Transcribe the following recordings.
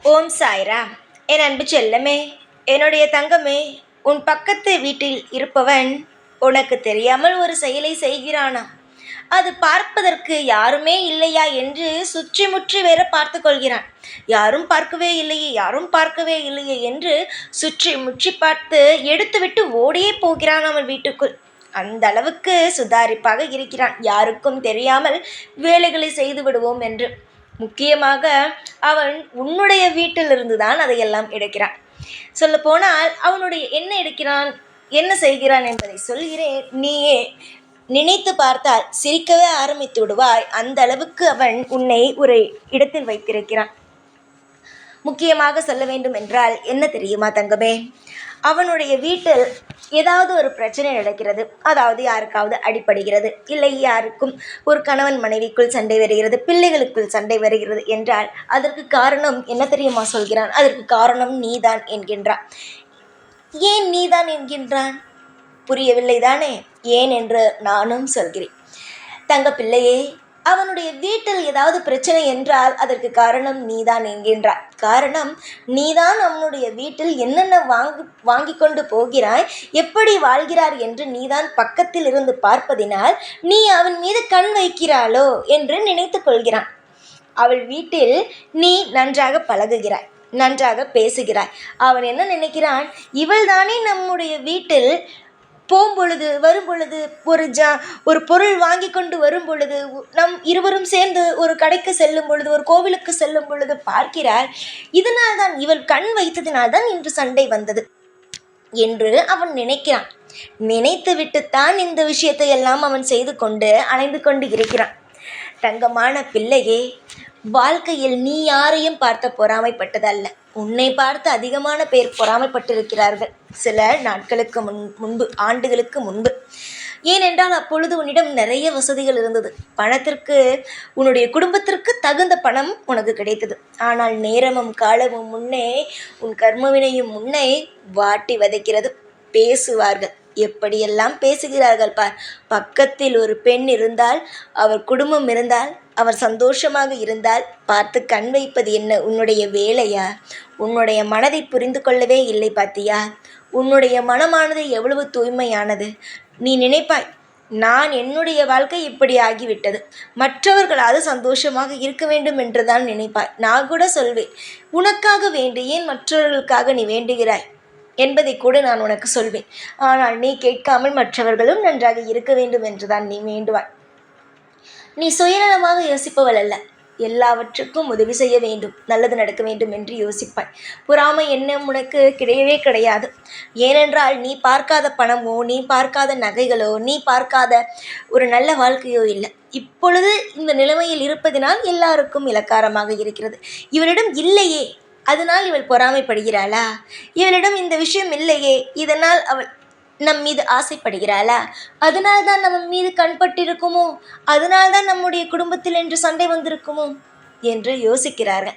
ஓம் சாய்ராம். என் அன்பு செல்லமே, என்னுடைய தங்கமே, உன் பக்கத்து வீட்டில் இருப்பவன் உனக்கு தெரியாமல் ஒரு செயலை செய்கிறானா? அது பார்ப்பதற்கு யாருமே இல்லையா என்று சுற்றி முற்றி வேற பார்த்து கொள்கிறான். யாரும் பார்க்கவே இல்லையே, யாரும் பார்க்கவே இல்லையே என்று சுற்றி முற்றி பார்த்து எடுத்துவிட்டு ஓடியே போகிறான் அவன் வீட்டுக்குள். அந்த அளவுக்கு சுதாரிப்பாக இருக்கிறான். யாருக்கும் தெரியாமல் வேலைகளை செய்து விடுவோம் என்று. முக்கியமாக அவன் உன்னுடைய வீட்டிலிருந்து தான் அதையெல்லாம் எடுக்கிறான். சொல்லப்போனால் அவனுடைய என்ன எடுக்கிறான், என்ன செய்கிறான் என்பதை சொல்கிறேன். நீயே நினைத்து பார்த்தால் சிரிக்கவே ஆரம்பித்து விடுவாய். அந்த அளவுக்கு அவன் உன்னை ஒரு இடத்தில் வைத்திருக்கிறான். முக்கியமாக சொல்ல வேண்டும் என்றால் என்ன தெரியுமா தங்கமே, அவனுடைய வீட்டில் ஏதாவது ஒரு பிரச்சனை நடக்கிறது. அதாவது யாருக்காவது அடிபடுகிறது, இல்லை யாருக்கும் ஒரு கணவன் மனைவிக்குள் சண்டை வருகிறது, பிள்ளைகளுக்குள் சண்டை வருகிறது என்றால் அதற்கு காரணம் என்ன தெரியுமா சொல்கிறான்? அதற்கு காரணம் நீதான் என்கின்றான். ஏன் நீதான் என்கின்றான்? புரியவில்லை தானே? ஏன் என்று நானும் சொல்கிறேன். தங்க பிள்ளையே, அவனுடைய வீட்டில் ஏதாவது பிரச்சனை என்றால் அதற்கு காரணம் நீதான் என்கின்றார். காரணம் நீதான் அவனுடைய வீட்டில் என்னென்ன வாங்கி கொண்டு போகிறாய், எப்படி வாழ்கிறார் என்று நீதான் பக்கத்தில் இருந்து பார்ப்பதினால் நீ அவன் மீது கண் வைக்கிறாளோ என்று நினைத்து கொள்கிறான். அவள் வீட்டில் நீ நன்றாக பழகுகிறாய், நன்றாக பேசுகிறாய். அவன் என்ன நினைக்கிறான், இவள் தானே நம்முடைய வீட்டில் போகும்பொழுது வரும்பொழுது ஒரு பொருள் வாங்கி கொண்டு வரும் பொழுது, நம் இருவரும் சேர்ந்து ஒரு கடைக்கு செல்லும் பொழுது, ஒரு கோவிலுக்கு செல்லும் பொழுது பார்க்கிறார். இதனால் தான், இவள் கண் வைத்ததினால்தான் இன்று சண்டை வந்தது என்று அவன் நினைக்கிறான். நினைத்து விட்டுத்தான் இந்த விஷயத்தை எல்லாம் அவன் செய்து கொண்டு அலைந்து கொண்டு இருக்கிறான். தங்கமான பிள்ளையே, வாழ்க்கையில் நீ யாரையும் பார்த்து பொறாமைப்பட்டதல்ல, உன்னை பார்த்து அதிகமான பேர் பொறாமைப்பட்டிருக்கிறார்கள் சில நாட்களுக்கு முன்பு, ஆண்டுகளுக்கு முன்பு. ஏனென்றால் அப்பொழுது உன்னிடம் நிறைய வசதிகள் இருந்தது. பணத்திற்கு, உன்னுடைய குடும்பத்திற்கு தகுந்த பணம் உனக்கு கிடைத்தது. ஆனால் நேரமும் காலமும் முன்னே, உன் கர்மவினையும் முன்னே வாட்டி வதைக்கிறது. பேசுவார்கள், எப்படியெல்லாம் பேசுகிறார்கள் பார். பக்கத்தில் ஒரு பெண் இருந்தால், அவர் குடும்பம் இருந்தால், அவர் சந்தோஷமாக இருந்தால் பார்த்து கண் வைப்பது என்ன உன்னுடைய வேலையா? உன்னுடைய மனதை புரிந்து கொள்ளவே இல்லை பார்த்தியா? உன்னுடைய மனமானது எவ்வளவு தூய்மையானது. நீ நினைப்பாய், நான் என்னுடைய வாழ்க்கை இப்படி ஆகிவிட்டது, மற்றவர்களாவது சந்தோஷமாக இருக்க வேண்டும் என்றுதான் நினைப்பாய். நான் கூட சொல்வேன், உனக்காக வேண்டு, ஏன் மற்றவர்களுக்காக நீ வேண்டுகிறாய் என்பதை கூட நான் உனக்கு சொல்வேன். ஆனால் நீ கேட்காமல் மற்றவர்களும் நன்றாக இருக்க வேண்டும் என்றுதான் நீ வேண்டுவாய். நீ சுயநலமாக யோசிப்பவள் அல்ல. எல்லாவற்றுக்கும் உதவி செய்ய வேண்டும், நல்லது நடக்க வேண்டும் என்று யோசிப்பாய். பொறாமை எண்ணம் உனக்கு கிடையவே கிடையாது. ஏனென்றால் நீ பார்க்காத பணமோ, நீ பார்க்காத நகைகளோ, நீ பார்க்காத ஒரு நல்ல வாழ்க்கையோ இல்லை. இப்பொழுது இந்த நிலைமையில் இருப்பதினால் எல்லாருக்கும் இலக்காரமாக இருக்கிறது. இவரிடம் இல்லையே, அதனால் இவள் பொறாமைப்படுகிறாளா? இவளிடம் இந்த விஷயம் இல்லையே, இதனால் அவள் நம் மீது ஆசைப்படுகிறாளா? அதனால்தான் நம்ம மீது கண்பட்டிருக்குமோ? அதனால்தான் நம்முடைய குடும்பத்தில் என்று சண்டை வந்திருக்குமோ என்று யோசிக்கிறார்கள்.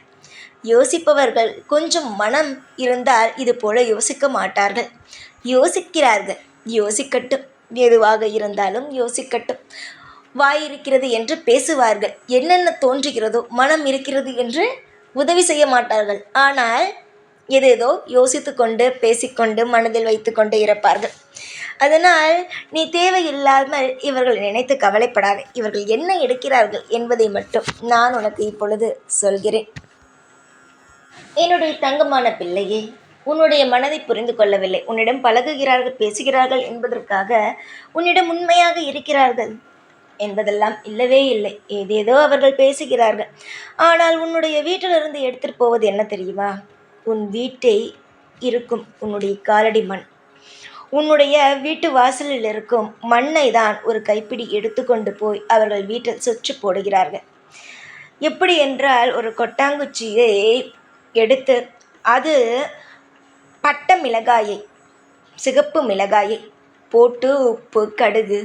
யோசிப்பவர்கள் கொஞ்சம் மனம் இருந்தால் இது போல யோசிக்க மாட்டார்கள். யோசிக்கிறார்கள், யோசிக்கட்டும். எதுவாக இருந்தாலும் யோசிக்கட்டும். வாய் இருக்கிறது என்று பேசுவார்கள், என்னென்ன தோன்றுகிறதோ மனம் இருக்கிறது என்று உதவி செய்ய மாட்டார்கள். ஆனால் ஏதேதோ யோசித்து கொண்டு பேசிக்கொண்டு மனதில் வைத்து கொண்டு இருப்பார்கள். அதனால் நீ தேவையில்லாமல் இவர்கள் நினைத்து கவலைப்படாதே. இவர்கள் என்ன எடுக்கிறார்கள் என்பதை மட்டும் நான் உனக்கு இப்பொழுது சொல்கிறேன். என்னுடைய தங்கமான பிள்ளையே, உன்னுடைய மனதை புரிந்து கொள்ளவில்லை. உன்னிடம் பழகுகிறார்கள், பேசுகிறார்கள் என்பதற்காக உன்னிடம் உண்மையாக இருக்கிறார்கள் என்பதெல்லாம் இல்லவே இல்லை. ஏதேதோ அவர்கள் பேசுகிறார்கள். ஆனால் உன்னுடைய வீட்டிலிருந்து எடுத்துகிட்டு போவது என்ன தெரியுமா? உன் வீட்டை இருக்கும் உன்னுடைய காலடி மண். உன்னுடைய வீட்டு வாசலில் இருக்கும் மண்ணை தான் ஒரு கைப்பிடி எடுத்துக்கொண்டு போய் அவர்கள் வீட்டில் சுற்றி போடுகிறார்கள். எப்படி என்றால், ஒரு கொட்டாங்குச்சியை எடுத்து அது பட்டை மிளகாயை, சிகப்பு மிளகாயை போட்டு, உப்பு, கடுகு,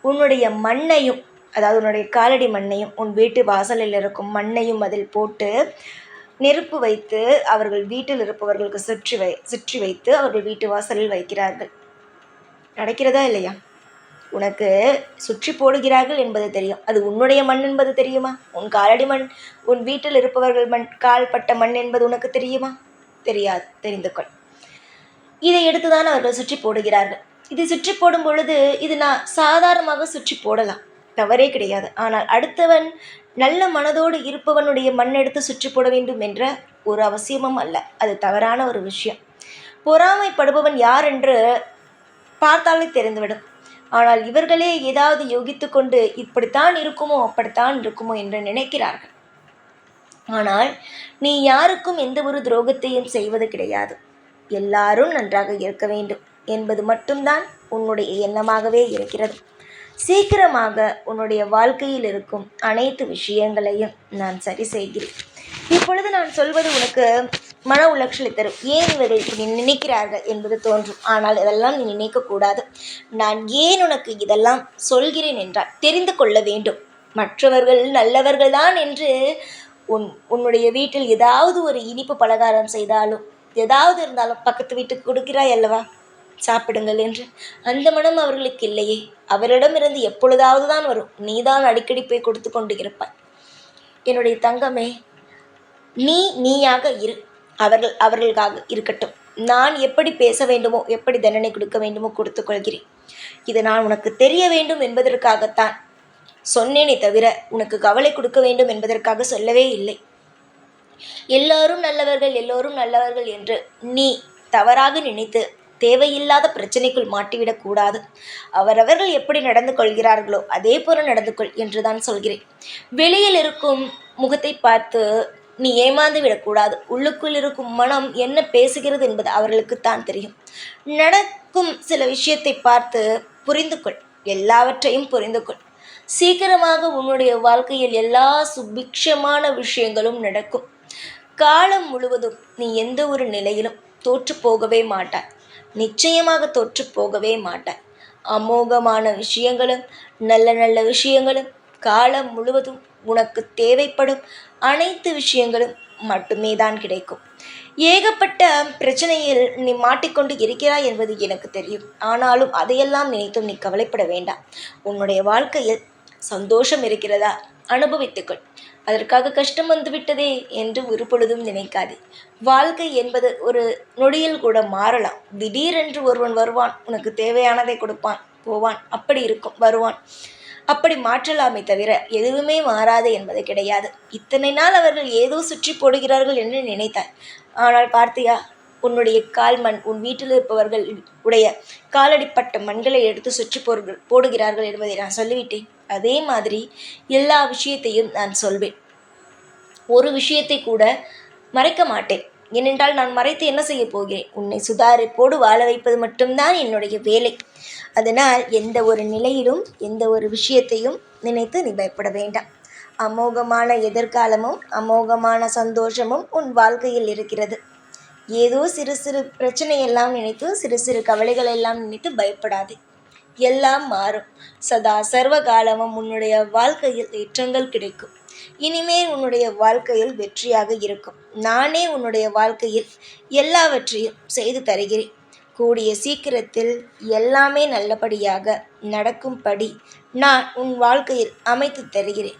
உன்னுடைய மண்ணையும், அதாவது உன்னுடைய காலடி மண்ணையும், உன் வீட்டு வாசலில் இருக்கும் மண்ணையும் அதில் போட்டு நெருப்பு வைத்து அவர்கள் வீட்டில் இருப்பவர்களுக்கு சுற்றி வைத்து அவர்கள் வீட்டு வாசலில் வைக்கிறார்கள். நடக்கிறதா இல்லையா? உனக்கு சுற்றி போடுகிறார்கள் என்பது தெரியும். அது உன்னுடைய மண் என்பது தெரியுமா? உன் காலடி மண், உன் வீட்டில் இருப்பவர்கள் மண், கால் பட்ட மண் என்பது உனக்கு தெரியுமா? தெரியாது. தெரிந்து கொள். இதை எடுத்துதான் அவர்கள் சுற்றி போடுகிறார்கள். இதை சுற்றி போடும் பொழுது இது நான் சாதாரணமாக சுற்றி போடலாம், தவறே கிடையாது. ஆனால் அடுத்தவன் நல்ல மனதோடு இருப்பவனுடைய மண் எடுத்து சுற்றி போட வேண்டும் என்ற ஒரு அவசியமும் அல்ல. அது தவறான ஒரு விஷயம். பொறாமைப்படுபவன் யார் என்று பார்த்தாலே தெரிந்துவிடும். ஆனால் இவர்களே ஏதாவது யோகித்து கொண்டு இப்படித்தான் இருக்குமோ அப்படித்தான் இருக்குமோ என்று நினைக்கிறார்கள். ஆனால் நீ யாருக்கும் எந்த ஒரு துரோகத்தையும் செய்வது கிடையாது. எல்லாரும் நன்றாக இருக்க வேண்டும் என்பது மட்டும்தான் உன்னுடைய எண்ணமாகவே இருக்கிறது. சீக்கிரமாக உன்னுடைய வாழ்க்கையில் இருக்கும் அனைத்து விஷயங்களையும் நான் சரி செய்கிறேன். இப்பொழுது நான் சொல்வது உனக்கு மன உளைச்சலை தரும். ஏன் இவர்கள் இப்படி நினைக்கிறார்கள் என்பது தோன்றும். ஆனால் இதெல்லாம் நீ நினைக்கக்கூடாது. நான் ஏன் உனக்கு இதெல்லாம் சொல்கிறேன் என்றால் தெரிந்து கொள்ள வேண்டும். மற்றவர்கள் நல்லவர்கள் தான் என்று உன்னுடைய வீட்டில் ஏதாவது ஒரு இனிப்பு பலகாரம் செய்தாலும் ஏதாவது இருந்தாலும் பக்கத்து வீட்டுக்கு கொடுக்கிறாய் அல்லவா, சாப்பிடுங்கள் என்று. அந்த மனம் அவர்களுக்கு இல்லையே. அவரிடமிருந்து எப்பொழுதாவது தான் வரும். நீதான் அடிக்கடி போய் கொடுத்து கொண்டு இருப்பாய். என்னுடைய தங்கமே, நீயாக இரு. அவர்களுக்காக இருக்கட்டும். நான் எப்படி பேச வேண்டுமோ, எப்படி தண்டனை கொடுக்க வேண்டுமோ கொடுத்து கொள்கிறேன். இது நான் உனக்கு தெரிய வேண்டும் என்பதற்காகத்தான் சொன்னேனே தவிர உனக்கு கவலை கொடுக்க வேண்டும் என்பதற்காக சொல்லவே இல்லை. எல்லோரும் நல்லவர்கள், எல்லோரும் நல்லவர்கள் என்று நீ தவறாக நினைத்து தேவையில்லாத பிரச்சனைக்குள் மாட்டிவிடக்கூடாது. அவரவர்கள் எப்படி நடந்து கொள்கிறார்களோ அதே போல நடந்து கொள் என்றுதான் சொல்கிறேன். வெளியில் இருக்கும் முகத்தை பார்த்து நீ ஏமாந்து விடக்கூடாது. உள்ளுக்குள் இருக்கும் மனம் என்ன பேசுகிறது என்பது அவர்களுக்குத்தான் தெரியும். நடக்கும் சில விஷயத்தை பார்த்து புரிந்து கொள். எல்லாவற்றையும் புரிந்து கொள். சீக்கிரமாக உன்னுடைய வாழ்க்கையில் எல்லா சுபிக்ஷமான விஷயங்களும் நடக்கும். காலம் முழுவதும் நீ எந்த ஒரு நிலையிலும் தோற்று போகவே மாட்டாய். நிச்சயமாக தோற்று போகவே மாட்டாய். அமோகமான விஷயங்களும் நல்ல நல்ல விஷயங்களும் காலம் முழுவதும் உனக்கு தேவைப்படும் அனைத்து விஷயங்களும் மட்டுமே தான் கிடைக்கும். ஏகப்பட்ட பிரச்சனையில் நீ மாட்டிக்கொண்டு இருக்கிறாய் என்பது எனக்கு தெரியும். ஆனாலும் அதையெல்லாம் நினைத்தும் நீ கவலைப்பட வேண்டாம். உன்னுடைய வாழ்க்கையில் சந்தோஷம் இருக்கிறதா, அனுபவித்துக்கொள். அதற்காக கஷ்டம் வந்துவிட்டதே என்று ஒரு பொழுதும் நினைக்காதே. வாழ்க்கை என்பது ஒரு நொடியில் கூட மாறலாம். திடீரென்று ஒருவன் வருவான், உனக்கு தேவையானதை கொடுப்பான், போவான். அப்படி இருக்கும், வருவான். அப்படி மாற்றலாமே தவிர எதுவுமே மாறாது என்பது கிடையாது. இத்தனை நாள் அவர்கள் ஏதோ சுற்றி போடுகிறார்கள் என்று நினைத்தாய். ஆனால் பார்த்தியா, உன்னுடைய கால் மண், உன் வீட்டில் இருப்பவர்கள் உடைய காலடிப்பட்ட மண்களை எடுத்து சுற்றி போடுகிறார்கள் என்பதை நான் சொல்லிவிட்டேன். அதே மாதிரி எல்லா விஷயத்தையும் நான் சொல்வேன். ஒரு விஷயத்தை கூட மறைக்க மாட்டேன். ஏனென்றால் நான் மறைத்து என்ன செய்ய போகிறேன்? உன்னை சுதாரிப்போடு வாழ வைப்பது மட்டும்தான் என்னுடைய வேலை. அதனால் எந்த ஒரு நிலையிலும் எந்த ஒரு விஷயத்தையும் நினைத்து நீ பயப்பட வேண்டாம். அமோகமான எதிர்காலமும் அமோகமான சந்தோஷமும் உன் வாழ்க்கையில் இருக்கிறது. ஏதோ சிறு சிறு பிரச்சனையெல்லாம் நினைத்து, சிறு சிறு கவலைகள் எல்லாம் நினைத்து பயப்படாதே. எல்லாம் மாறும். சதா சர்வ காலமும் உன்னுடைய வாழ்க்கையில் ஏற்றங்கள் கிடைக்கும். இனிமேல் உன்னுடைய வாழ்க்கையில் வெற்றியாக இருக்கும். நானே உன்னுடைய வாழ்க்கையில் எல்லாவற்றையும் செய்து தருகிறேன். கூடிய சீக்கிரத்தில் எல்லாமே நல்லபடியாக நடக்கும்படி நான் உன் வாழ்க்கையில் அமைத்து தருகிறேன்.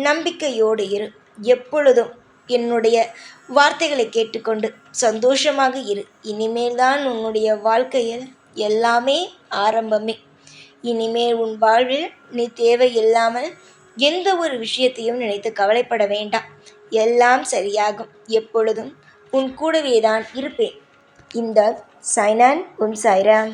நம்பிக்கையோடு இரு. எப்பொழுதும் என்னுடைய வார்த்தைகளை கேட்டுக்கொண்டு சந்தோஷமாக இரு. இனிமேல் தான் உன்னுடைய வாழ்க்கையில் எல்லாமே ஆரம்பமே. இனிமேல் உன் வாழ்வில் நீ தேவையில்லாமல் எந்த ஒரு விஷயத்தையும் நினைத்து கவலைப்பட வேண்டாம். எல்லாம் சரியாகும். எப்பொழுதும் உன் கூடவே தான் இருப்பேன். இந்த சைனான் உன் சாய்ராம்.